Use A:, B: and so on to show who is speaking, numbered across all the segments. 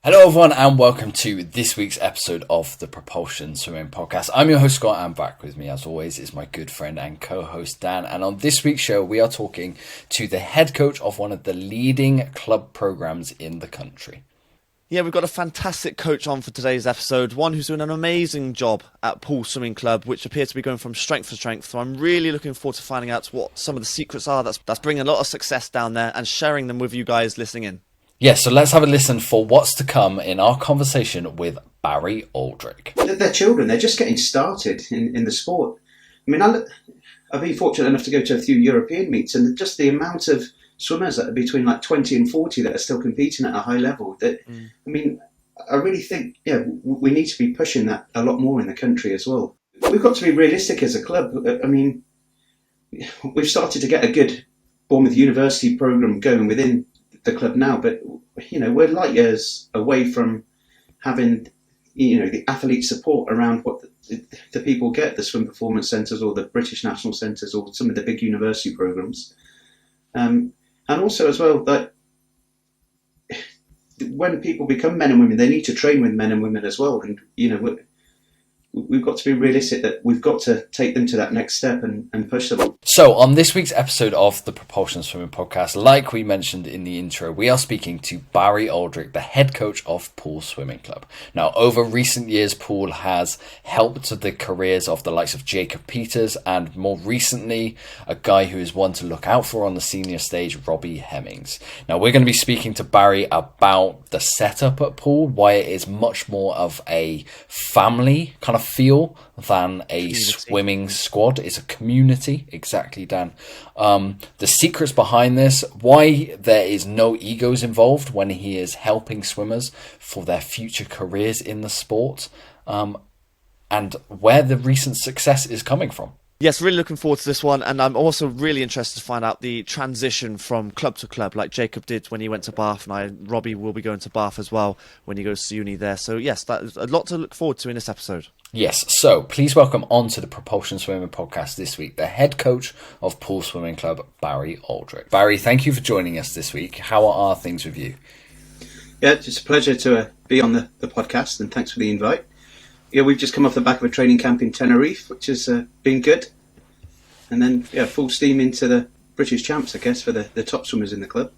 A: Hello everyone and welcome to this week's episode of the Propulsion Swimming Podcast. I'm your host Scott, and back with me as always is my good friend and co-host Dan, and on this week's show we are talking to the head coach of one of the leading club programs in the country.
B: Yeah, we've got a fantastic coach on for today's episode, one who's doing an amazing job at Poole Swimming Club, which appears to be going from strength to strength. So I'm really looking forward to finding out what some of the secrets are that's bringing a lot of success down there and sharing them with you guys listening in.
A: Yes, so let's have a listen for what's to come in our conversation with Barry Alldrick.
C: They're children, they're just getting started in the sport. I mean, I've been fortunate enough to go to a few European meets, and just the amount of swimmers that are between like 20 and 40 that are still competing at a high level. I mean, I really think we need to be pushing that a lot more in the country as well. We've got to be realistic as a club. I mean, we've started to get a good Bournemouth University programme going within the club now, but we're light years away from having the athlete support around what the people get, the swim performance centres or the British national centres or some of the big university programmes, and also as well that when people become men and women, they need to train with men and women as well, and we've got to be realistic that we've got to take them to that next step and push them.
A: So on this week's episode of the Propulsion Swimming Podcast, like we mentioned in the intro, we are speaking to Barry Alldrick, the head coach of Poole Swimming Club. Now, over recent years, Poole has helped the careers of the likes of Jacob Peters and more recently, a guy who is one to look out for on the senior stage, Robbie Hemmings. Now, we're going to be speaking to Barry about the setup at Poole, why it is much more of a family kind of feel than a swimming squad. It's a community, exactly, Dan. The secrets behind this, why there is no egos involved when he is helping swimmers for their future careers in the sport, and where the recent success is coming from.
B: Yes, really looking forward to this one, and I'm also really interested to find out the transition from club to club, like Jacob did when he went to Bath, and Robbie will be going to Bath as well when he goes to uni there. So yes, that's a lot to look forward to in this episode.
A: Yes, so please welcome on to the Propulsion Swimming Podcast this week, the head coach of Poole Swimming Club, Barry Alldrick. Barry, thank you for joining us this week. How are things with you?
C: Yeah, it's just a pleasure to be on the podcast, and thanks for the invite. Yeah, we've just come off the back of a training camp in Tenerife, which has been good. And then, full steam into the British champs, I guess, for the top swimmers in the club.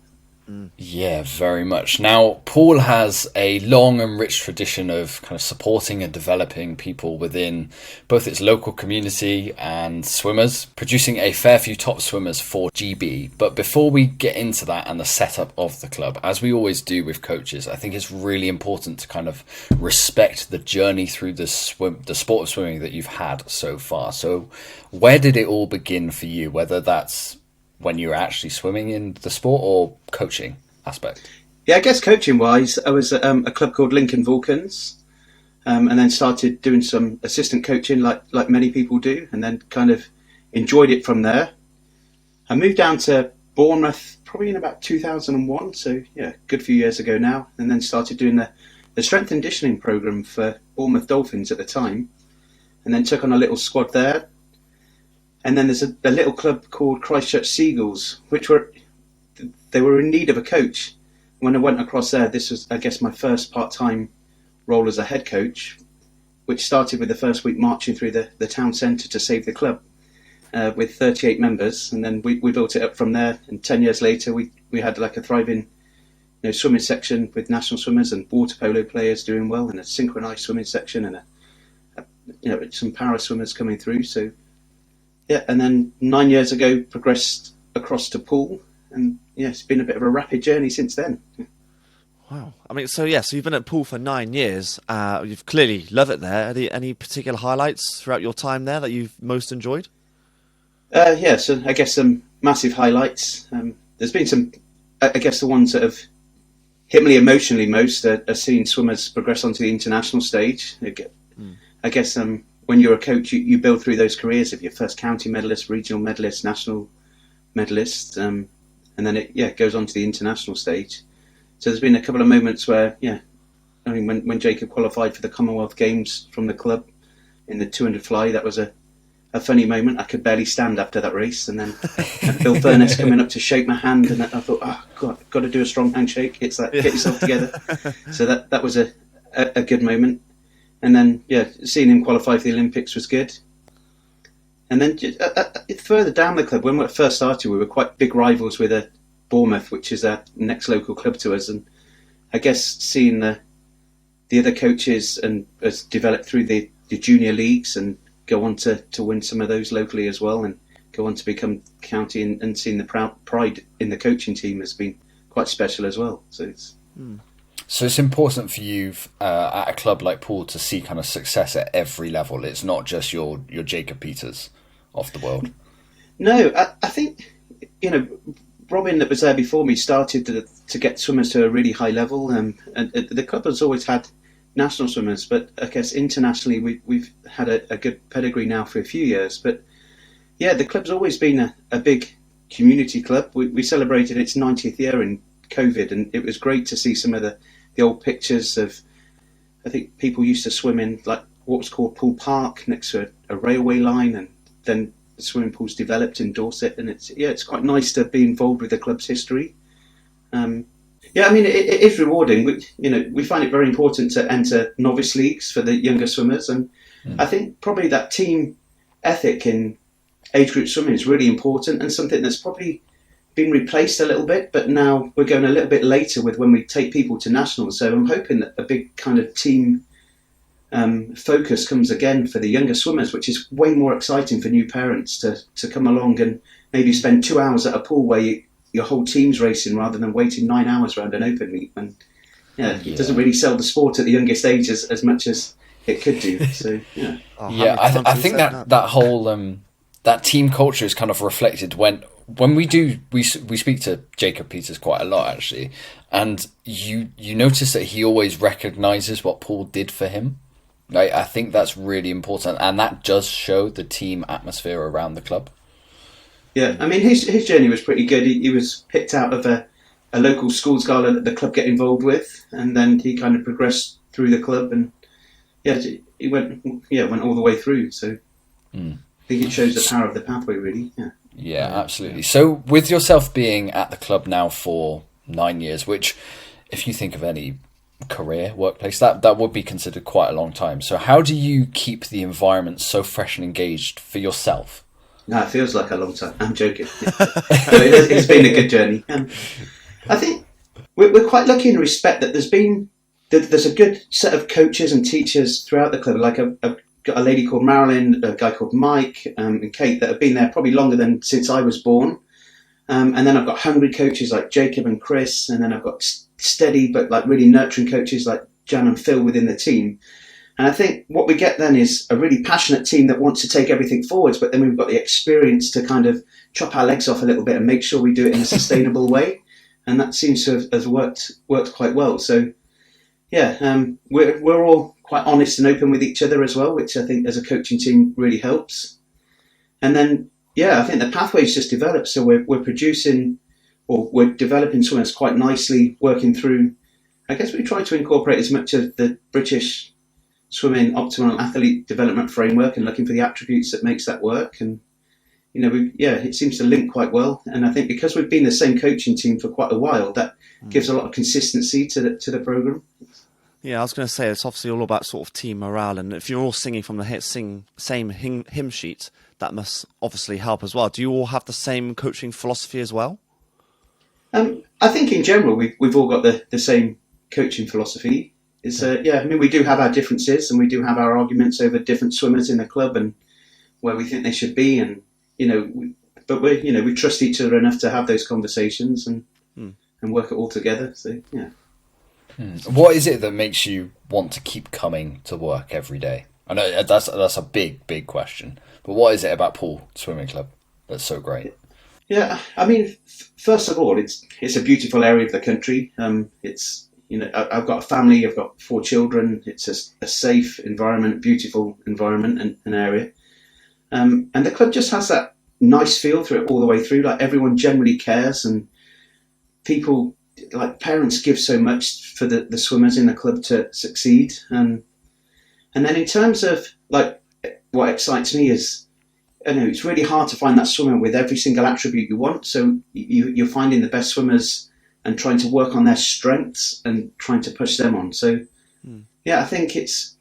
A: Yeah, very much. Now, Poole has a long and rich tradition of kind of supporting and developing people within both its local community and swimmers, producing a fair few top swimmers for GB. But before we get into that and the setup of the club, as we always do with coaches, I think it's really important to kind of respect the journey through the sport of swimming that you've had so far. So where did it all begin for you, whether that's when you were actually swimming in the sport or coaching aspect?
C: Yeah, I guess coaching-wise, I was at a club called Lincoln Vulcans, and then started doing some assistant coaching like many people do, and then kind of enjoyed it from there. I moved down to Bournemouth probably in about 2001, so yeah, a good few years ago now, and then started doing the strength and conditioning programme for Bournemouth Dolphins at the time, and then took on a little squad there. And then there's a little club called Christchurch Seagulls, which were in need of a coach. When I went across there, this was, I guess, my first part-time role as a head coach, which started with the first week marching through the town centre to save the club with 38 members. And then we built it up from there. And 10 years later, we had like a thriving swimming section with national swimmers and water polo players doing well, and a synchronised swimming section and some para swimmers coming through. So yeah, and then 9 years ago, progressed across to Poole, and yeah, it's been a bit of a rapid journey since then.
B: Wow. I mean, so you've been at Poole for 9 years. You've clearly loved it there. Are there any particular highlights throughout your time there that you've most enjoyed?
C: Yeah, so I guess some massive highlights. There's been some, I guess the ones that have hit me emotionally most are seeing swimmers progress onto the international stage. I guess when you're a coach, you build through those careers of your first county medalist, regional medalist, national medalist, and then it goes on to the international stage. So there's been a couple of moments where, I mean, when Jacob qualified for the Commonwealth Games from the club in the 200 fly, that was a a funny moment. I could barely stand after that race, and then Bill Furness coming up to shake my hand, and I thought, oh God, got to do a strong handshake. It's like, get yourself together. So that was a good moment. And then seeing him qualify for the Olympics was good. And then further down the club, when we first started, we were quite big rivals with Bournemouth, which is our next local club to us. And I guess seeing the other coaches and has developed through the junior leagues and go on to win some of those locally as well, and go on to become county, and seeing the pride in the coaching team has been quite special as well. So it's
A: important for you at a club like Poole to see kind of success at every level. It's not just your Jacob Peters of the world.
C: No, I think, Robin that was there before me started to get swimmers to a really high level, and the club has always had national swimmers, but I guess internationally we've had a good pedigree now for a few years. But the club's always been a big community club. We celebrated its 90th year in COVID, and it was great to see some of the old pictures of, I think people used to swim in like what was called Poole Park next to a railway line, and then the swimming pools developed in Dorset, and it's quite nice to be involved with the club's history. It is rewarding. We find it very important to enter novice leagues for the younger swimmers, and I think probably that team ethic in age group swimming is really important, and something that's probably been replaced a little bit, but now we're going a little bit later with when we take people to nationals. So I'm hoping that a big kind of team focus comes again for the younger swimmers, which is way more exciting for new parents to come along and maybe spend 2 hours at a pool where your whole team's racing, rather than waiting 9 hours around an open meet. And it doesn't really sell the sport at the youngest age as much as it could do. So
A: I think that whole that team culture is kind of reflected when we speak to Jacob Peters quite a lot, actually, and you notice that he always recognises what Poole did for him. I think that's really important, and that does show the team atmosphere around the club.
C: Yeah, I mean, his journey was pretty good. He was picked out of a local schools gala that the club get involved with, and then he kind of progressed through the club, and he went all the way through. So I think it shows the power of the pathway, really.
A: Yeah, absolutely. So with yourself being at the club now for 9 years, which if you think of any career workplace, that would be considered quite a long time. So how do you keep the environment so fresh and engaged for yourself?
C: No, it feels like a long time. I'm joking. It's been a good journey. I think we're quite lucky in the respect that there's a good set of coaches and teachers throughout the club. Like I've got a lady called Marilyn, a guy called Mike, and Kate that have been there probably longer than since I was born. And then I've got hungry coaches like Jacob and Chris, and then I've got steady but like really nurturing coaches like Jan and Phil within the team. And I think what we get then is a really passionate team that wants to take everything forwards, but then we've got the experience to kind of chop our legs off a little bit and make sure we do it in a sustainable way. And that seems to have worked quite well. So we're all quite honest and open with each other as well, which I think as a coaching team really helps. And then I think the pathway's just developed. So we're producing, or we're developing swimmers quite nicely, working through. I guess we try to incorporate as much of the British swimming optimal athlete development framework and looking for the attributes that makes that work. And it seems to link quite well. And I think because we've been the same coaching team for quite a while, that gives a lot of consistency to the program.
B: Yeah, I was going to say, it's obviously all about sort of team morale, and if you're all singing from the same hymn sheet, that must obviously help as well. Do you all have the same coaching philosophy as well?
C: I think in general we've all got the same coaching philosophy. We do have our differences, and we do have our arguments over different swimmers in the club and where we think they should be, and we trust each other enough to have those conversations and work it all together. So yeah.
A: What is it that makes you want to keep coming to work every day? I know that's a big question, but what is it about Poole Swimming Club that's so great?
C: Yeah, I mean, first of all, it's a beautiful area of the country. I've got a family, I've got 4 children. It's a safe environment, beautiful environment and area. And the club just has that nice feel through it all the way through. Like everyone generally cares, and people, like parents, give so much for the swimmers in the club to succeed. And then in terms of like what excites me is, I know it's really hard to find that swimmer with every single attribute you want. So you're finding the best swimmers and trying to work on their strengths and trying to push them on. So I think it's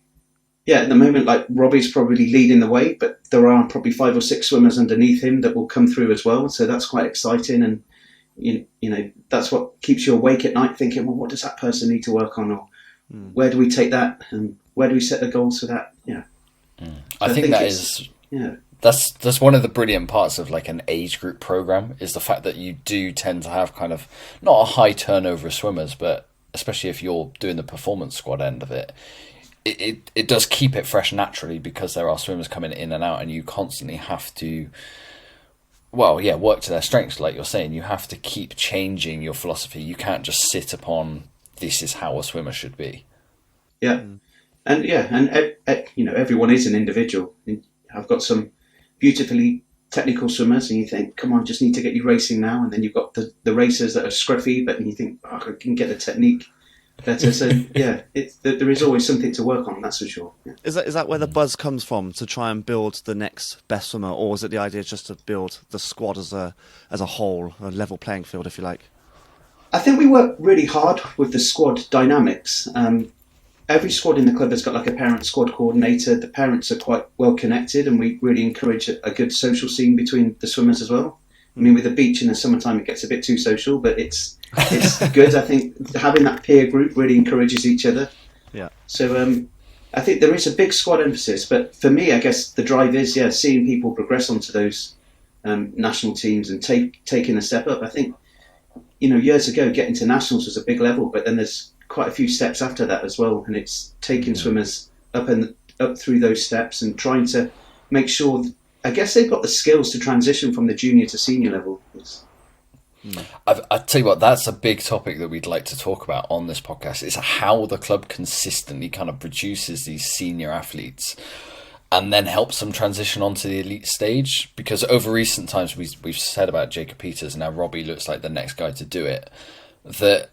C: at the moment, like, Robbie's probably leading the way, but there are probably 5 or 6 swimmers underneath him that will come through as well. So that's quite exciting, and you know that's what keeps you awake at night, thinking, well, what does that person need to work on, or where do we take that, and where do we set the goals for that?
A: I think that is that's one of the brilliant parts of like an age group program, is the fact that you do tend to have kind of not a high turnover of swimmers, but especially if you're doing the performance squad end of it, it does keep it fresh naturally, because there are swimmers coming in and out, and you constantly have to work to their strengths. Like you're saying, you have to keep changing your philosophy. You can't just sit upon this is how a swimmer should be.
C: And everyone is an individual. I've got some beautifully technical swimmers, and you think, come on, just need to get you racing now. And then you've got the racers that are scruffy, but you think, I can get the technique better. So there is always something to work on, that's for sure.
B: Is that where the buzz comes from, to try and build the next best swimmer, or is it the idea just to build the squad as a whole, a level playing field, if you like?
C: I think we work really hard with the squad dynamics. Every squad in the club has got like a parent squad coordinator. The parents are quite well connected, and we really encourage a good social scene between the swimmers as well. I mean, with the beach in the summertime, it gets a bit too social, but it's good. I think having that peer group really encourages each other.
B: Yeah. So
C: I think there is a big squad emphasis, but for me, I guess the drive is seeing people progress onto those national teams and taking a step up. I think years ago, getting to nationals was a big level, but then there's quite a few steps after that as well, and it's taking swimmers up through those steps and trying to make sure, I guess, they've got the skills to transition from the junior to senior level.
A: I tell you what, that's a big topic that we'd like to talk about on this podcast, is how the club consistently kind of produces these senior athletes and then helps them transition onto the elite stage. Because over recent times, we've said about Jacob Peters, and now Robbie looks like the next guy to do it, that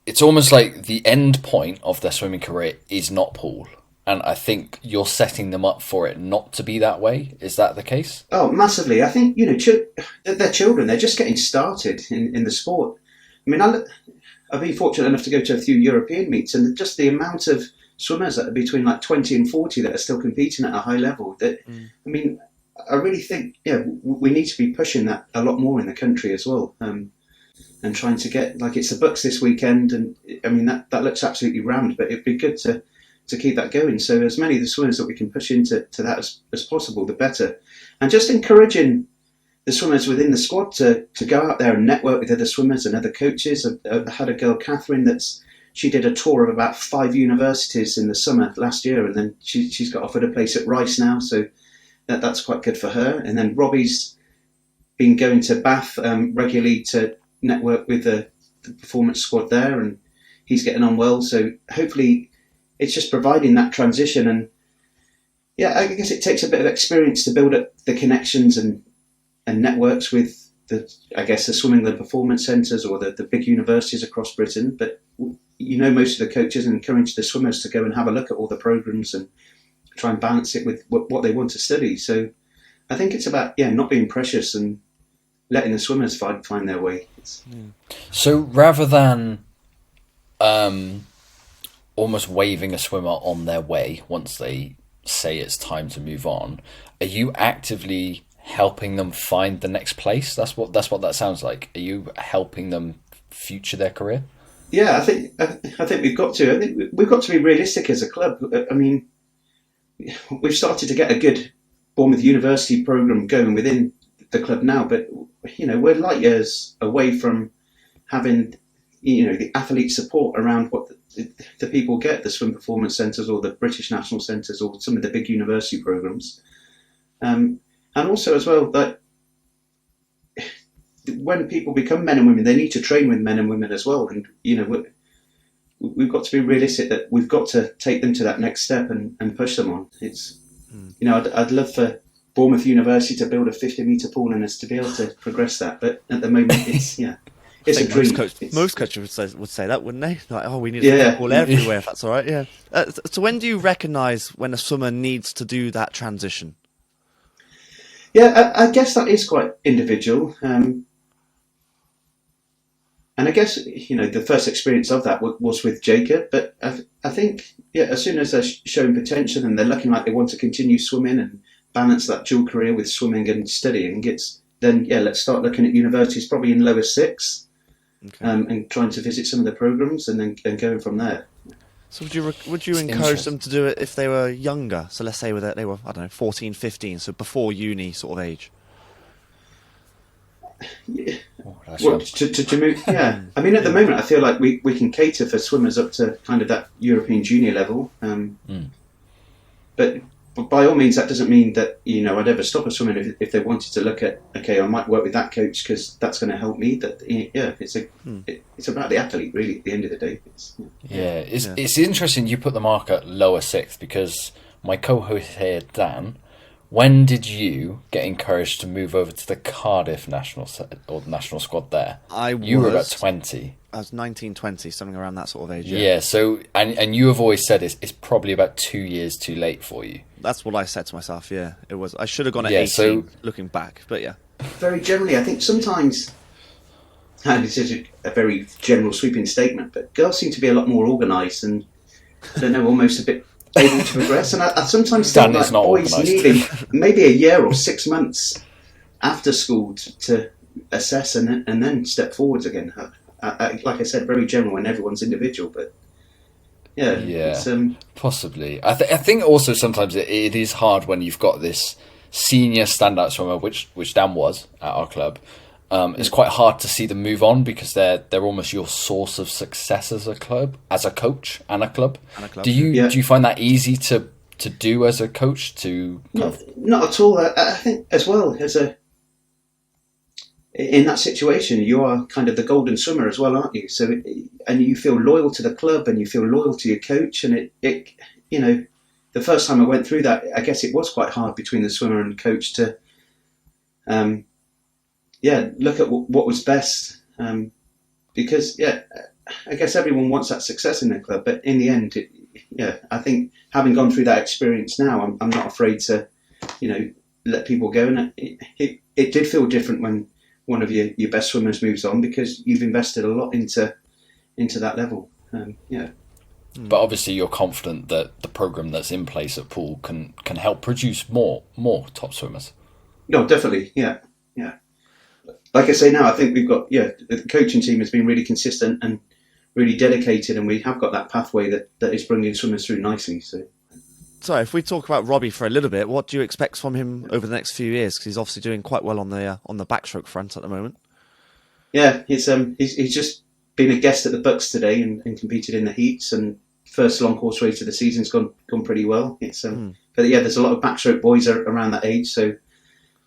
A: it's almost like the end point of their swimming career is not Poole. And I think you're setting them up for it not to be that way. Is that the case?
C: Oh, massively. I think, they're children. They're just getting started in the sport. I mean, I've been fortunate enough to go to a few European meets, and just the amount of swimmers that are between like 20 and 40 that are still competing at a high level. I mean, I really think, we need to be pushing that a lot more in the country as well. And trying to get, like, it's the Bucks this weekend, and I mean that looks absolutely rammed, but it'd be good to keep that going. So as many of the swimmers that we can push into that as possible, the better. And just encouraging the swimmers within the squad to go out there and network with other swimmers and other coaches. I had a girl, Catherine, she did a tour of about 5 universities in the summer last year, and then she's got offered a place at Rice now, so that's quite good for her. And then Robbie's been going to Bath regularly to network with the performance squad there, and he's getting on well. So hopefully it's just providing that transition. And I guess it takes a bit of experience to build up the connections and networks with the swimming, the performance centres, or the big universities across Britain. But most of the coaches encourage the swimmers to go and have a look at all the programmes and try and balance it with what they want to study. So I think it's about not being precious and letting the swimmers find their way.
A: So rather than almost waving a swimmer on their way once they say it's time to move on, are you actively helping them find the next place? That's what that sounds like. Are you helping them future their career?
C: Yeah, I think we've got to. I think we've got to be realistic as a club. I mean, we've started to get a good Bournemouth University programme going within the club now, but we're light years away from having the athlete support around what the people get, the swim performance centres or the British national centres or some of the big university programmes, and also as well that when people become men and women, they need to train with men and women as well. And we've got to be realistic that we've got to take them to that next step and push them on. It's I'd love for Bournemouth University to build a 50-metre pool and us to be able to progress that, but at the moment it's it's a dream.
B: Most coaches would say that, wouldn't they? Like, we need a pool everywhere, if that's all right. So when do you recognise when a swimmer needs to do that transition?
C: Yeah, I guess that is quite individual. And I guess, the first experience of that was with Jacob. But I think, as soon as they're showing potential and they're looking like they want to continue swimming and balance that dual career with swimming and studying, let's start looking at universities, probably in lower six, and trying to visit some of the programs and going from there.
B: So would you encourage them to do it if they were younger? So let's say they were, I don't know, 14, 15, so before uni sort of age.
C: Yeah. To move, yeah. I mean, at the moment, I feel like we can cater for swimmers up to kind of that European junior level. But by all means, that doesn't mean that I'd ever stop a swimmer if they wanted to look at, okay, I might work with that coach because that's going to help me. It's about the athlete really. At the end of the day,
A: it's interesting you put the mark at lower sixth, because my co-host here, Dan. When did you get encouraged to move over to the Cardiff national squad there? You were about 20.
B: I was 19, 20, something around that sort of age.
A: Yeah, so, and you have always said it's probably about 2 years too late for you.
B: That's what I said to myself, yeah. It was. I should have gone at 18, looking back, but yeah.
C: Very generally, I think sometimes, and this is a very general sweeping statement, but girls seem to be a lot more organised and, I don't know, almost a bit able to progress, and I sometimes think like boys needing maybe a year or 6 months after school to assess and then step forwards again. Like I said, very general and everyone's individual, but it's,
A: possibly. I think also sometimes it is hard when you've got this senior standout swimmer, which Dan was at our club. It's quite hard to see them move on because they're almost your source of success as a club, as a coach and a club. Do you find that easy to do as a coach?
C: Not at all. I think as well as in that situation, you are kind of the golden swimmer as well, aren't you? So and you feel loyal to the club and you feel loyal to your coach, and it the first time I went through that, I guess it was quite hard between the swimmer and the coach to look at what was best, because I guess everyone wants that success in their club, but in the end, I think having gone through that experience now, I'm not afraid to, let people go, and it did feel different when one of your best swimmers moves on because you've invested a lot into that level.
A: But obviously, you're confident that the program that's in place at Poole can help produce more top swimmers.
C: No, definitely, yeah. Like I say now, I think we've got, the coaching team has been really consistent and really dedicated, and we have got that pathway that is bringing swimmers through nicely. So
B: if we talk about Robbie for a little bit, what do you expect from him over the next few years? Because he's obviously doing quite well on the backstroke front at the moment. Yeah,
C: he's just been a guest at the Bucks today and competed in the heats, and first long course race of the season's gone pretty well. But there's a lot of backstroke boys around that age, so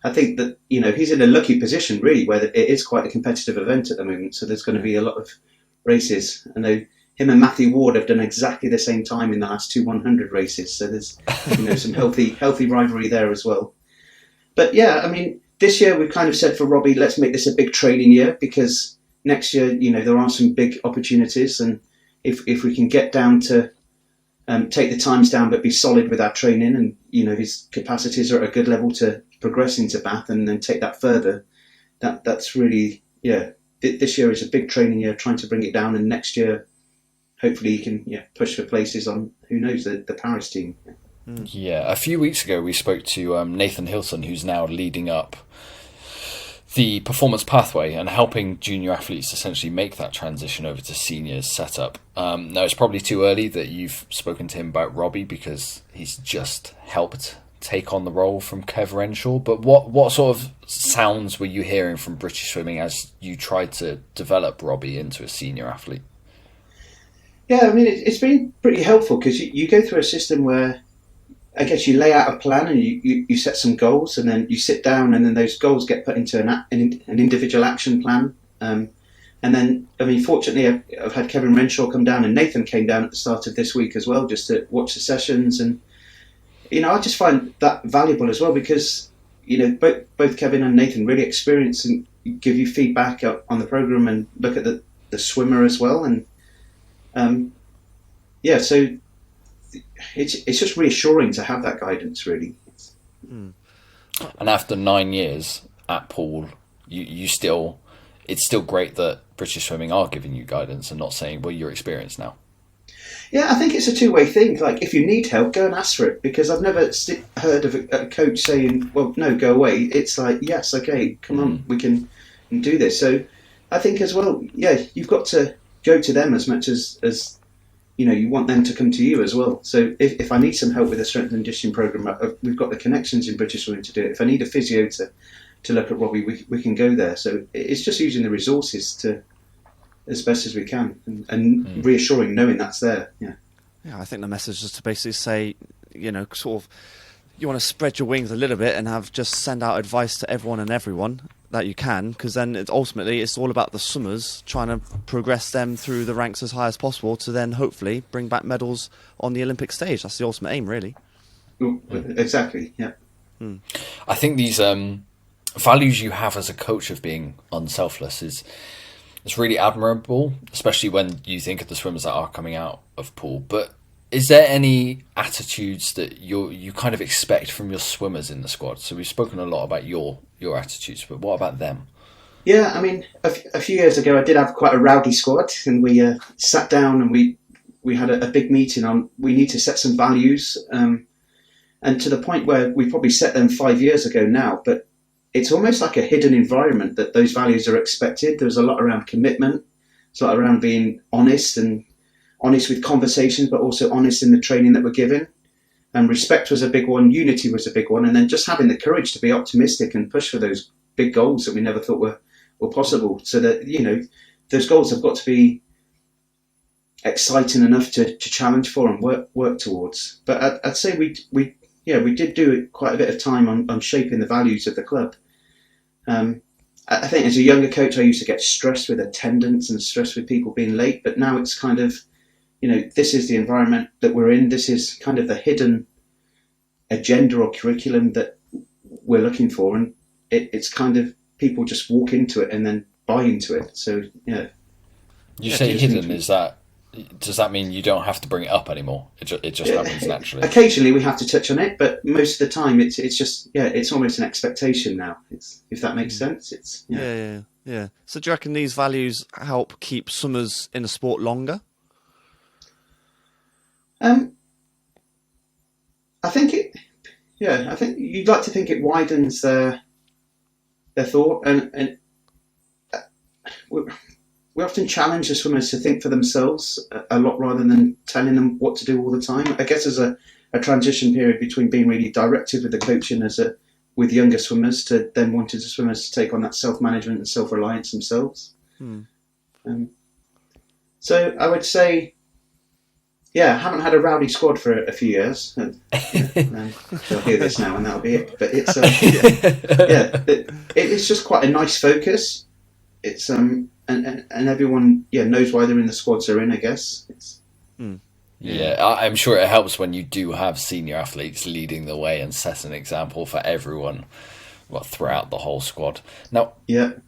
C: I think that, he's in a lucky position, really, where it is quite a competitive event at the moment. So there's going to be a lot of races. I know him and Matthew Ward have done exactly the same time in the last 2 100 races. So there's, some healthy rivalry there as well. But this year we've kind of said for Robbie, let's make this a big training year, because next year, there are some big opportunities. And if we can get down to take the times down, but be solid with our training, and, his capacities are at a good level to progress into Bath and then take that further, that's really, this year is a big training year, trying to bring it down, and next year hopefully he can push for places on, who knows, the Paris team.
A: A few weeks ago we spoke to Nathan Hilson, who's now leading up the performance pathway and helping junior athletes essentially make that transition over to seniors setup. Now, it's probably too early that you've spoken to him about Robbie, because he's just helped take on the role from Kev Renshaw, but what sort of sounds were you hearing from British Swimming as you tried to develop Robbie into a senior athlete?
C: It's been pretty helpful, because you go through a system where I guess you lay out a plan and you set some goals, and then you sit down, and then those goals get put into an individual action plan. And then, fortunately, I've had Kevin Renshaw come down, and Nathan came down at the start of this week as well, just to watch the sessions. And, I just find that valuable as well, because, both Kevin and Nathan really experience and give you feedback on the program and look at the swimmer as well. And, so it's just reassuring to have that guidance, really.
A: And after 9 years at Poole, you still, it's still great that British Swimming are giving you guidance and not saying, well, you're experienced now.
C: Yeah, I think it's a two-way thing. Like, if you need help, go and ask for it, because I've never heard of a coach saying, well, no, go away. It's like, yes, okay, come on, we can do this. So I think as well, yeah, you've got to go to them as much as you want them to come to you as well. So if I need some help with a strength and conditioning program, we've got the connections in British Swimming to do it. If I need a physio to look at Robbie, we can go there. So it's just using the resources to as best as we can, and reassuring, knowing that's there. Yeah,
B: I think the message is to basically say, sort of, you want to spread your wings a little bit and just send out advice to everyone and everyone that you can, because then ultimately it's all about the swimmers, trying to progress them through the ranks as high as possible to then hopefully bring back medals on the Olympic stage. That's the ultimate aim, really.
C: Exactly, yeah.
A: I think these values you have as a coach of being unselfless it's really admirable, especially when you think of the swimmers that are coming out of Poole. But is there any attitudes that you kind of expect from your swimmers in the squad? So we've spoken a lot about your attitudes, but what about them?
C: Yeah, I mean, a few years ago I did have quite a rowdy squad, and we sat down and we had a big meeting on, we need to set some values, and to the point where we probably set them 5 years ago now, but it's almost like a hidden environment that those values are expected. There's a lot around commitment. It's a lot around being honest with conversations, but also honest in the training that we're given. And respect was a big one. Unity was a big one. And then just having the courage to be optimistic and push for those big goals that we never thought were possible. So that, those goals have got to be exciting enough to challenge for and work towards. But I'd say we did do quite a bit of time on shaping the values of the club. I think as a younger coach, I used to get stressed with attendance and stressed with people being late. But now it's kind of, this is the environment that we're in. This is kind of the hidden agenda or curriculum that we're looking for. And it's kind of people just walk into it and then buy into it. So, yeah.
A: You say hidden, does that mean you don't have to bring it up anymore? It just happens naturally.
C: Occasionally we have to touch on it, but most of the time it's just it's almost an expectation now. If that makes sense. It's
B: yeah. So do you reckon these values help keep swimmers in the sport longer?
C: I think you'd like to think it widens their thought, and we often challenge the swimmers to think for themselves a lot rather than telling them what to do all the time. I guess there's a transition period between being really directive with the coaching with younger swimmers to then wanting the swimmers to take on that self-management and self-reliance themselves. So I would say, I haven't had a rowdy squad for a few years. They'll hear this now and that'll be it. But it's it's just quite a nice focus. It's and everyone knows why they're in the squads they're in, I guess.
A: I'm sure it helps when you do have senior athletes leading the way and set an example for everyone throughout the whole squad. Now,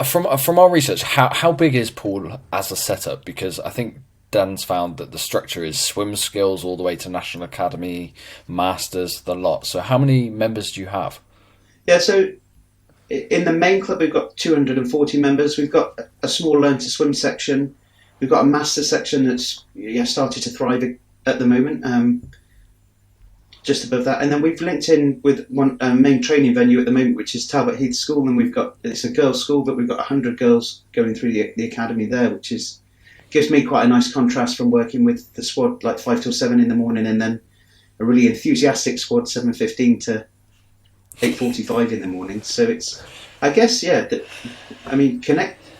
A: from our research, how big is Poole as a setup? Because I think Dan's found that the structure is swim skills all the way to National Academy, Masters, the lot. So how many members do you have?
C: So in the main club, we've got 240 members. We've got a small Learn to Swim section. We've got a master section that's started to thrive at the moment, just above that. And then we've linked in with one main training venue at the moment, which is Talbot Heath School. And it's a girls' school, but we've got 100 girls going through the academy there, which gives me quite a nice contrast from working with the squad like 5 till 7 in the morning, and then a really enthusiastic squad 7:15 to 8:45 in the morning. So it's, I guess,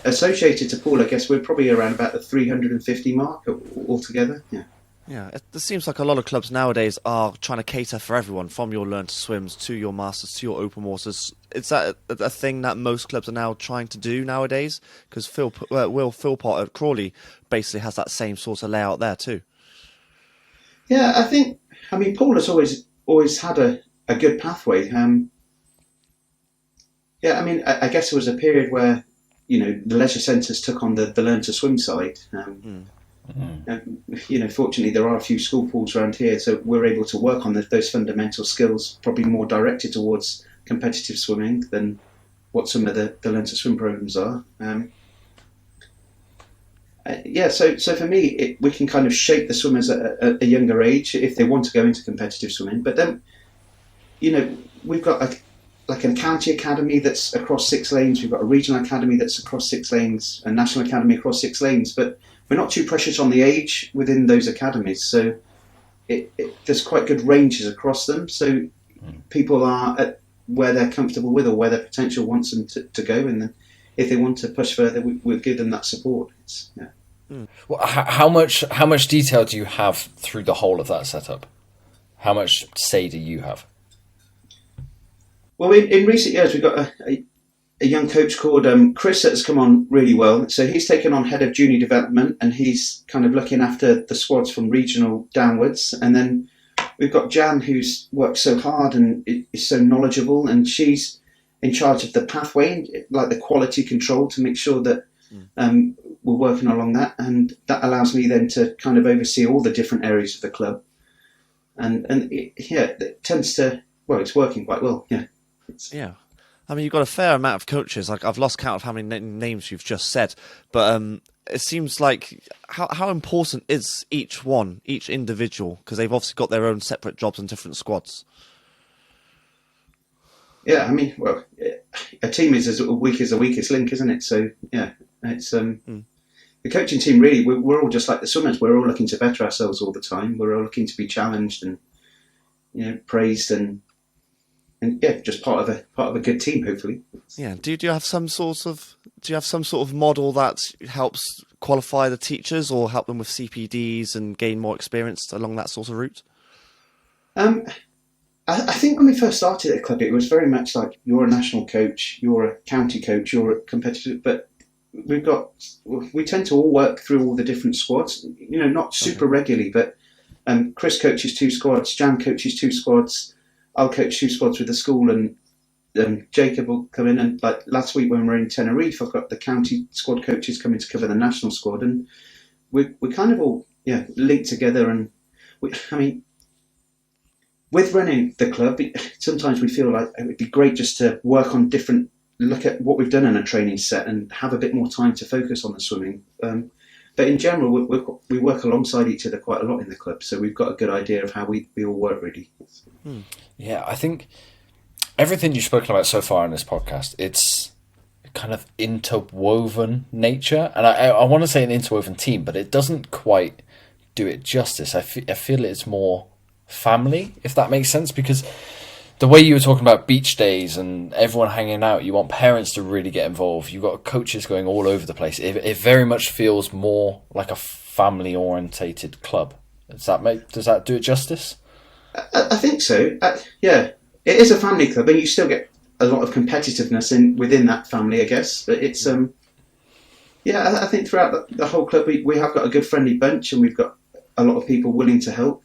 C: associated to Poole, I guess we're probably around about the 350 mark altogether.
B: It seems like a lot of clubs nowadays are trying to cater for everyone, from your Learn to Swims to your Masters to your Open Waters. Is that a thing that most clubs are now trying to do nowadays? Because Will Philpott at Crawley basically has that same sort of layout there too.
C: Yeah, Poole has always had a good pathway. I guess there was a period where the leisure centres took on the Learn to Swim side. Fortunately, there are a few school pools around here, so we're able to work on those fundamental skills, probably more directed towards competitive swimming than what some of the Learn to Swim programs are. So for me, we can kind of shape the swimmers at a younger age if they want to go into competitive swimming. But then, we've got like a county academy that's across 6 lanes. We've got a regional academy that's across 6 lanes, a national academy across 6 lanes. But we're not too precious on the age within those academies. So there's quite good ranges across them. So people are at where they're comfortable with or where their potential wants them to go. And then if they want to push further, we'll give them that support.
A: Well, how much detail do you have through the whole of that setup? How much say do you have?
C: Well, in recent years, we've got a young coach called Chris that has come on really well. So he's taken on head of junior development, and he's kind of looking after the squads from regional downwards. And then we've got Jan, who's worked so hard and is so knowledgeable, and she's in charge of the pathway, like the quality control, to make sure that we're working along that. And that allows me then to kind of oversee all the different areas of the club. And it tends to, it's working quite well, yeah.
B: Yeah. I mean, you've got a fair amount of coaches. Like, I've lost count of how many names you've just said. But it seems like, how important is each individual? Because they've obviously got their own separate jobs and different squads.
C: Yeah, I mean, a team is as weak as the weakest link, isn't it? So, yeah, it's the coaching team, really, we're all just like the swimmers. We're all looking to better ourselves all the time. We're all looking to be challenged and, praised and just part of a good team, hopefully.
B: Yeah. Do you have some sort of model that helps qualify the teachers or help them with CPDs and gain more experience along that sort of route?
C: I think when we first started at the club, it was very much like you're a national coach, you're a county coach, you're a competitive. But we tend to all work through all the different squads. Not super regularly, but Chris coaches 2 squads, Jan coaches 2 squads. I'll coach 2 squads with the school, and Jacob will come in. And like last week when we were in Tenerife, I've got the county squad coaches coming to cover the national squad, and we kind of all linked together. And with running the club, sometimes we feel like it would be great just to work on look at what we've done in a training set and have a bit more time to focus on the swimming. But in general, we work alongside each other quite a lot in the club, so we've got a good idea of how we all work, really.
A: Yeah, I think everything you've spoken about so far in this podcast, it's kind of interwoven nature. And I want to say an interwoven team, but it doesn't quite do it justice. I feel it's more family, if that makes sense, because the way you were talking about beach days and everyone hanging out, you want parents to really get involved. You've got coaches going all over the place. It very much feels more like a family-orientated club. Does that do it justice?
C: I think so. Yeah, it is a family club, and you still get a lot of competitiveness within that family, I guess. But it's I think throughout the whole club, we have got a good friendly bunch, and we've got a lot of people willing to help.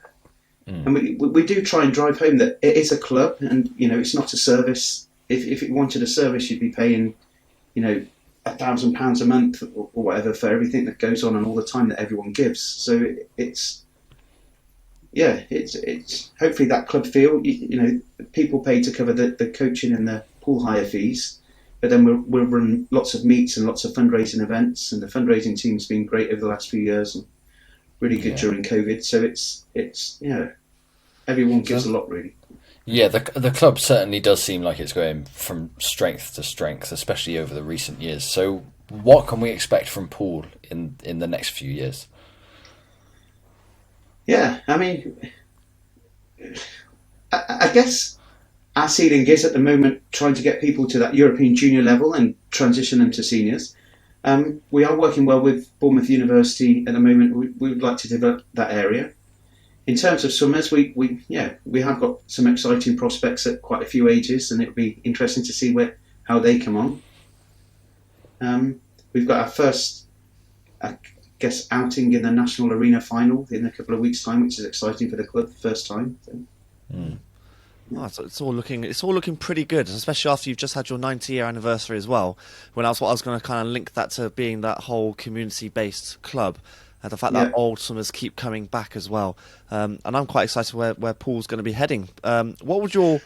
C: And we do try and drive home that it is a club, and it's not a service. If it wanted a service, you'd be paying, £1,000 a month or whatever for everything that goes on and all the time that everyone gives. So it's hopefully that club feel. People pay to cover the coaching and the pool hire fees, but then we'll run lots of meets and lots of fundraising events, and the fundraising team's been great over the last few years. And really good during COVID, so it's everyone gives a lot, really.
A: Yeah, the club certainly does seem like it's going from strength to strength, especially over the recent years. So what can we expect from Poole in the next few years?
C: Yeah, I mean, I guess our ceiling is at the moment trying to get people to that European junior level and transition them to seniors. We are working well with Bournemouth University at the moment. We would like to develop that area. In terms of swimmers, we have got some exciting prospects at quite a few ages, and it would be interesting to see how they come on. We've got our first, I guess, outing in the National Arena final in a couple of weeks' time, which is exciting for the club, first time. So.
B: Oh, so it's all looking pretty good, especially after you've just had your 90-year anniversary as well. When I was going to kind of link that to being that whole community-based club, and the fact that old swimmers keep coming back as well. And I'm quite excited where Poole's going to be heading. What would your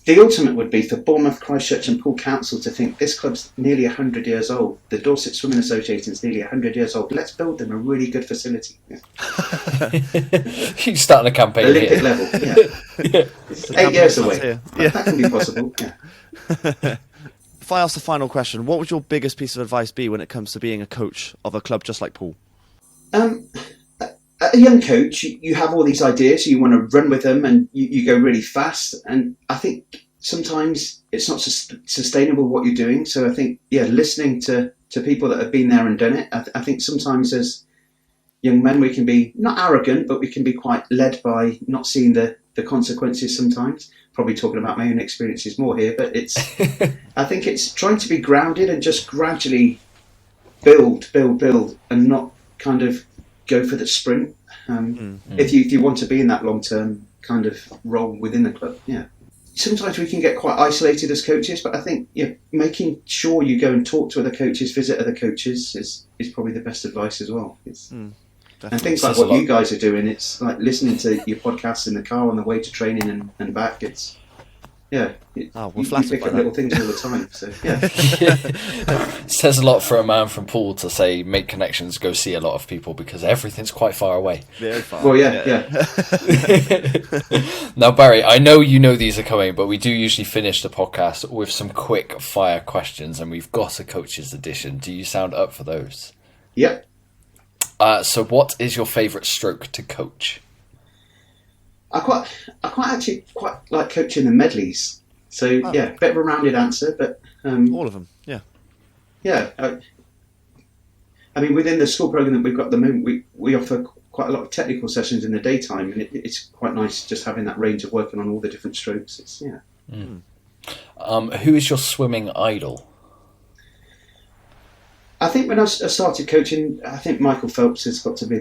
C: the ultimate would be for Bournemouth, Christchurch and Poole Council to think this club's nearly 100 years old. The Dorset Swimming Association is nearly 100 years old. Let's build them a really good facility. Yeah.
A: You're starting a campaign
C: Olympic
A: here.
C: level, yeah. It's 8 years away. Yeah. That can be possible, yeah.
B: If I ask the final question, what would your biggest piece of advice be when it comes to being a coach of a club just like Poole?
C: A young coach, you have all these ideas, you want to run with them and you go really fast. And I think sometimes it's not sustainable what you're doing. So I think, listening to people that have been there and done it. I think sometimes as young men, we can be not arrogant, but we can be quite led by not seeing the consequences sometimes. Probably talking about my own experiences more here, but I think it's trying to be grounded and just gradually build and not kind of go for the sprint. If you want to be in that long-term kind of role within the club, sometimes we can get quite isolated as coaches, but I think making sure you go and talk to other coaches, visit other coaches is probably the best advice as well. And things like what you guys are doing, it's like listening to your podcasts in the car on the way to training and back. It's
B: we're
C: you
B: flattered
C: pick
B: by
C: up
B: that.
C: little things all the time. So
A: Says a lot for a man from Poole to say make connections, go see a lot of people because everything's quite far away.
B: Very far.
C: Well, yeah.
A: Now, Barry, I know you know these are coming, but we do usually finish the podcast with some quick fire questions, and we've got a coach's edition. Do you sound up for those?
C: Yep.
A: So what is your favourite stroke to coach?
C: I quite like coaching the medleys. So bit of a rounded answer, but
B: all of them, yeah.
C: I mean, within the school program that we've got at the moment, we offer quite a lot of technical sessions in the daytime, and it's quite nice just having that range of working on all the different strokes.
A: Who is your swimming idol?
C: I think when I started coaching, I think Michael Phelps has got to be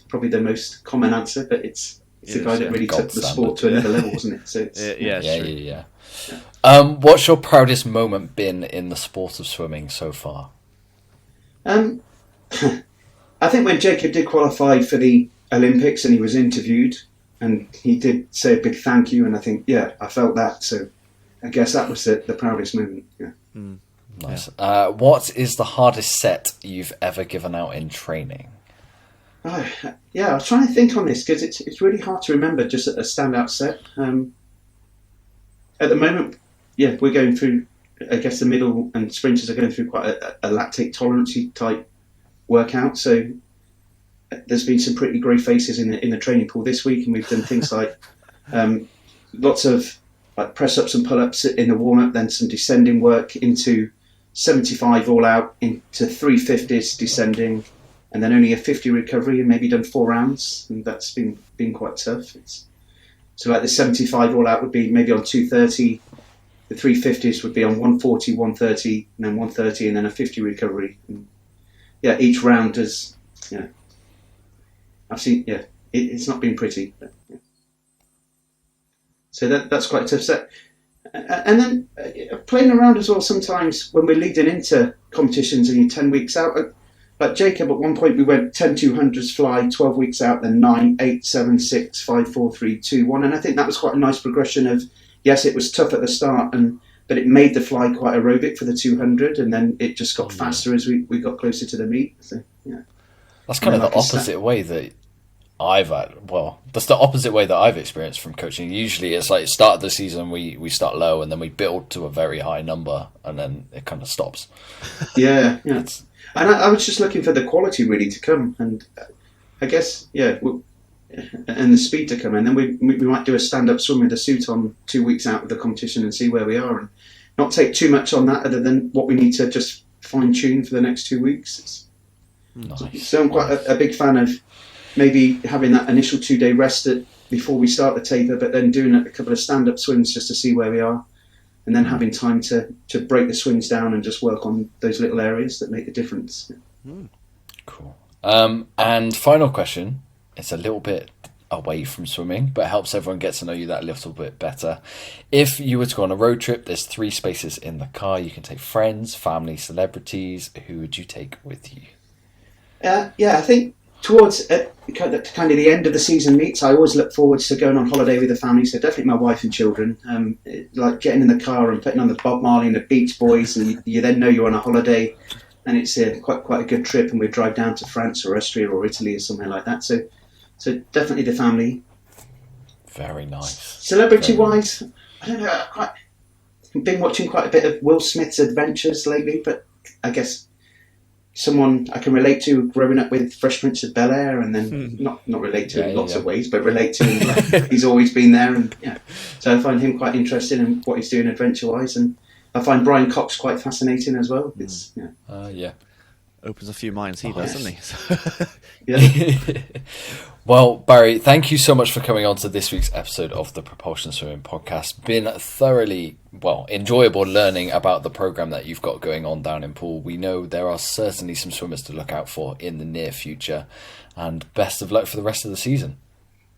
C: probably the most common answer, but it's the guy that really took the sport to another level, wasn't it? So
A: Yeah. What's your proudest moment been in the sport of swimming so far?
C: I think when Jacob did qualify for the Olympics and he was interviewed and he did say a big thank you, and I think I felt that, so I guess that was the proudest moment.
A: Nice. What is the hardest set you've ever given out in training?
C: I was trying to think on this because it's really hard to remember just a standout set. At the moment, we're going through, I guess the middle and sprinters are going through quite a lactate tolerance type workout. So there's been some pretty grey faces in the training pool this week, and we've done things like lots of like press ups and pull ups in the warm up, then some descending work into 75 all out into 350s descending, and then only a 50 recovery, and maybe done 4 rounds, and that's been quite tough. So like the 75 all out would be maybe on 230, the 350s would be on 140, 130, and then 130, and then a 50 recovery. And each round does, I've seen, it's not been pretty. But, So that's quite a tough set. And then playing around as well sometimes when we're leading into competitions and you're 10 weeks out. Like Jacob, at one point we went 10 200s fly, 12 weeks out, then 9, 8, 7, 6, 5, 4, 3, 2, 1. And I think that was quite a nice progression of, yes, it was tough at the start, but it made the fly quite aerobic for the 200, and then it just got faster as we got closer to the meet. So,
A: That's kind of the opposite way that that's the opposite way that I've experienced from coaching. Usually it's like start of the season, we start low and then we build to a very high number and then it kind of stops.
C: Yeah. And I was just looking for the quality really to come, and I guess, and the speed to come, and then we might do a stand-up swim with a suit on 2 weeks out of the competition and see where we are, and not take too much on that other than what we need to just fine-tune for the next 2 weeks.
A: Nice.
C: So I'm quite a big fan of maybe having that initial 2-day rest before we start the taper, but then doing a couple of stand-up swims just to see where we are, and then having time to break the swims down and just work on those little areas that make the difference.
A: Cool. And final question, it's a little bit away from swimming, but it helps everyone get to know you that little bit better. If you were to go on a road trip, there's 3 spaces in the car. You can take friends, family, celebrities. Who would you take with you?
C: I think towards kind of the end of the season meets, I always look forward to going on holiday with the family. So definitely my wife and children. Like getting in the car and putting on the Bob Marley and the Beach Boys, and you then know you're on a holiday, and it's quite a good trip. And we drive down to France or Austria or Italy or somewhere like that. So definitely the family.
A: Very nice.
C: Celebrity-wise, I don't know. I've been watching quite a bit of Will Smith's adventures lately, but I guess someone I can relate to growing up with Fresh Prince of Bel-Air, and then not relate to in lots of ways, but relate to him like he's always been there, and so I find him quite interesting in what he's doing adventure-wise, and I find Brian Cox quite fascinating as well. It's
B: opens a few minds, he does, doesn't he?
C: Yeah.
A: Well, Barry, thank you so much for coming on to this week's episode of the Propulsion Swimming Podcast. Been thoroughly, enjoyable learning about the program that you've got going on down in Poole. We know there are certainly some swimmers to look out for in the near future, and best of luck for the rest of the season.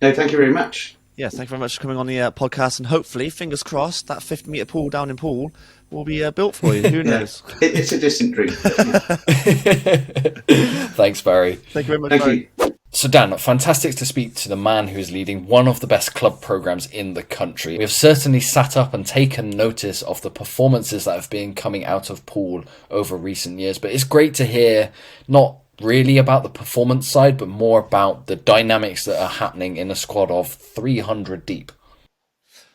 C: No, thank you very much.
B: Yes, thank you very much for coming on the podcast, and hopefully, fingers crossed, that 50-metre pool down in Poole will be built for you. Who knows?
C: It's a distant dream.
A: Thanks, Barry.
B: Thank you very much,
C: Thank
B: Barry.
C: you.
A: So Dan, fantastic to speak to the man who is leading one of the best club programs in the country. We have certainly sat up and taken notice of the performances that have been coming out of Poole over recent years, but it's great to hear not really about the performance side, but more about the dynamics that are happening in a squad of 300 deep.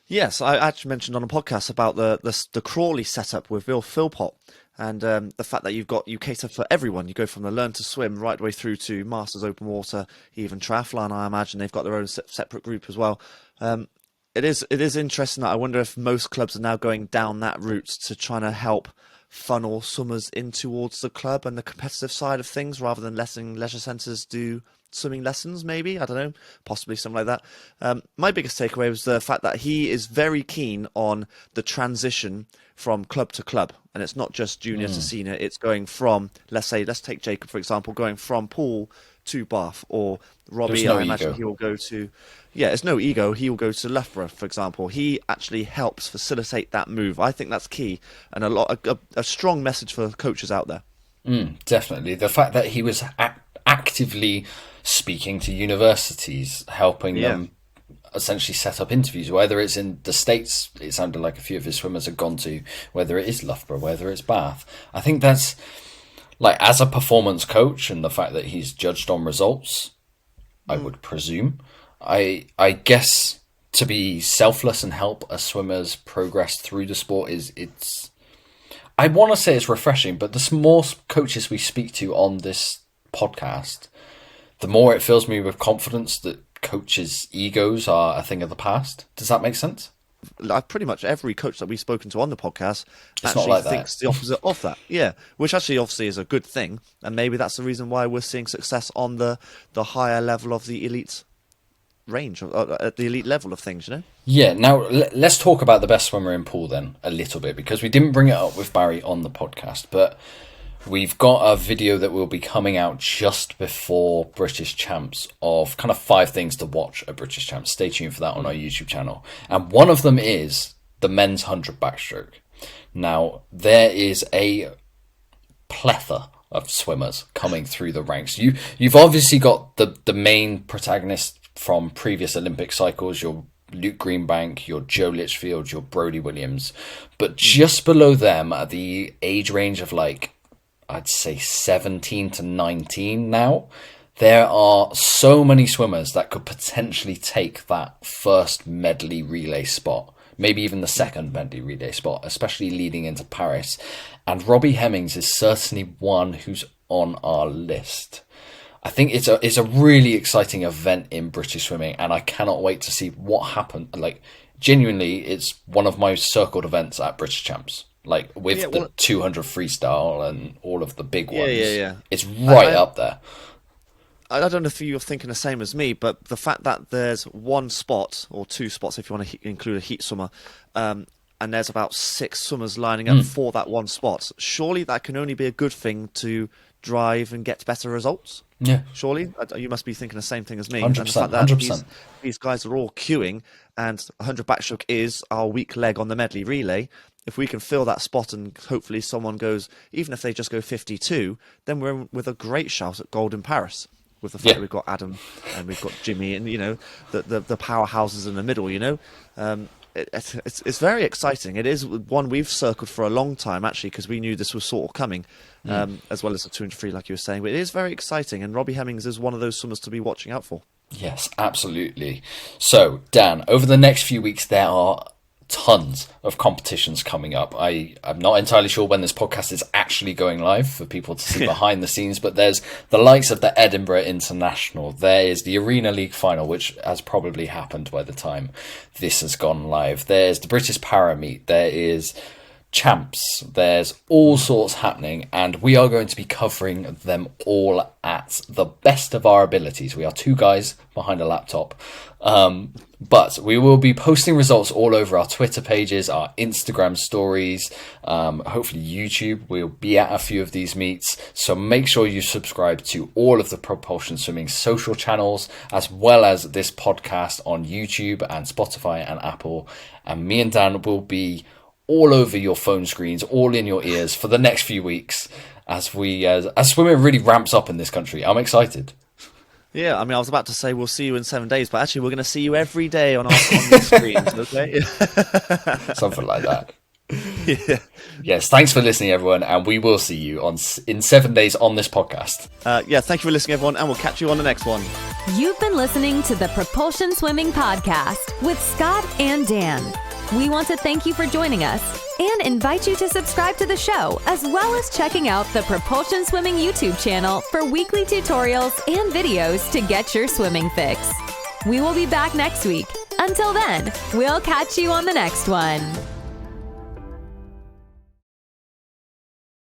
B: Yes, I actually mentioned on a podcast about the Crawley setup with Bill Philpott, and the fact that you cater for everyone. You go from the learn to swim right the way through to Masters Open Water, even triathlon. I imagine they've got their own separate group as well. It is interesting that I wonder if most clubs are now going down that route to trying to help funnel swimmers in towards the club and the competitive side of things, rather than letting leisure centres do swimming lessons, maybe. I don't know, possibly something like that. My biggest takeaway was the fact that he is very keen on the transition from club to club, and it's not just junior to senior. It's going from, let's take Jacob for example, going from Poole to Bath, or Robbie. I imagine he will go to it's no ego, he will go to Loughborough for example. He actually helps facilitate that move. I think that's key, and a strong message for coaches out there.
A: Definitely the fact that he was actively speaking to universities, helping them essentially set up interviews, whether it's in the States, it sounded like a few of his swimmers had gone to, whether it is Loughborough, whether it's Bath. I think that's, like, as a performance coach, and the fact that he's judged on results, I would presume, I guess to be selfless and help a swimmer's progress through the sport it's I want to say it's refreshing, but the more coaches we speak to on this podcast, the more it fills me with confidence that coaches' egos are a thing of the past. Does that make sense?
B: Like pretty much every coach that we've spoken to on the podcast thinks the opposite of that. Yeah, which actually obviously is a good thing, and maybe that's the reason why we're seeing success on the higher level of the elite range, at the elite level of things, you know?
A: Yeah, now let's talk about the best swimmer in Poole then a little bit, because we didn't bring it up with Barry on the podcast, but we've got a video that will be coming out just before British Champs of kind of 5 things to watch at British Champs. Stay tuned for that on our YouTube channel. And one of them is the men's 100 backstroke. Now, there is a plethora of swimmers coming through the ranks. You've obviously got the main protagonists from previous Olympic cycles, your Luke Greenbank, your Joe Litchfield, your Brodie Williams. But just below them at the age range of I'd say 17 to 19 now, there are so many swimmers that could potentially take that first medley relay spot, maybe even the second medley relay spot, especially leading into Paris. And Robbie Hemmings is certainly one who's on our list. I think it's a really exciting event in British swimming, and I cannot wait to see what happens. Genuinely, it's one of my circled events at British Champs. With the 200 freestyle and all of the big ones. Yeah. It's right up there.
B: I don't know if you're thinking the same as me, but the fact that there's one spot, or 2 spots if you want to include a heat swimmer, and there's about 6 swimmers lining up for that one spot, surely that can only be a good thing to drive and get better results.
A: Yeah.
B: Surely? You must be thinking the same thing as me.
A: 100%.
B: And the fact that
A: 100%.
B: These guys are all queuing, and 100 backstroke is our weak leg on the medley relay. If we can fill that spot and hopefully someone goes, even if they just go 52, then we're with a great shout at gold in Paris. with the fact that we've got Adam and we've got Jimmy and, the powerhouses in the middle, It's very exciting. It is one we've circled for a long time, actually, because we knew this was sort of coming, as well as the 2 and 3, like you were saying. But it is very exciting, and Robbie Hemmings is one of those swimmers to be watching out for.
A: Yes, absolutely. So, Dan, over the next few weeks, there are tons of competitions coming up. I'm not entirely sure when this podcast is actually going live for people to see behind the scenes, but there's the likes of the Edinburgh International. There is the Arena League final, which has probably happened by the time this has gone live. There's the British Para Meet. There is Champs. There's all sorts happening, and we are going to be covering them all at the best of our abilities. We are 2 guys behind a laptop, but we will be posting results all over our Twitter pages, our Instagram stories, hopefully YouTube. We'll be at a few of these meets, so make sure you subscribe to all of the Propulsion Swimming social channels, as well as this podcast on YouTube and Spotify and Apple. And me and Dan will be all over your phone screens, all in your ears for the next few weeks as swimming really ramps up in this country. I'm excited.
B: Yeah, I was about to say we'll see you in 7 days, but actually we're going to see you every day on the screens, okay?
A: Something like that.
B: Yeah.
A: Yes, thanks for listening, everyone, and we will see you in 7 days on this podcast.
B: Thank you for listening, everyone, and we'll catch you on the next one.
D: You've been listening to the Propulsion Swimming Podcast with Scott and Dan. We want to thank you for joining us and invite you to subscribe to the show, as well as checking out the Propulsion Swimming YouTube channel for weekly tutorials and videos to get your swimming fix. We will be back next week. Until then, we'll catch you on the next one.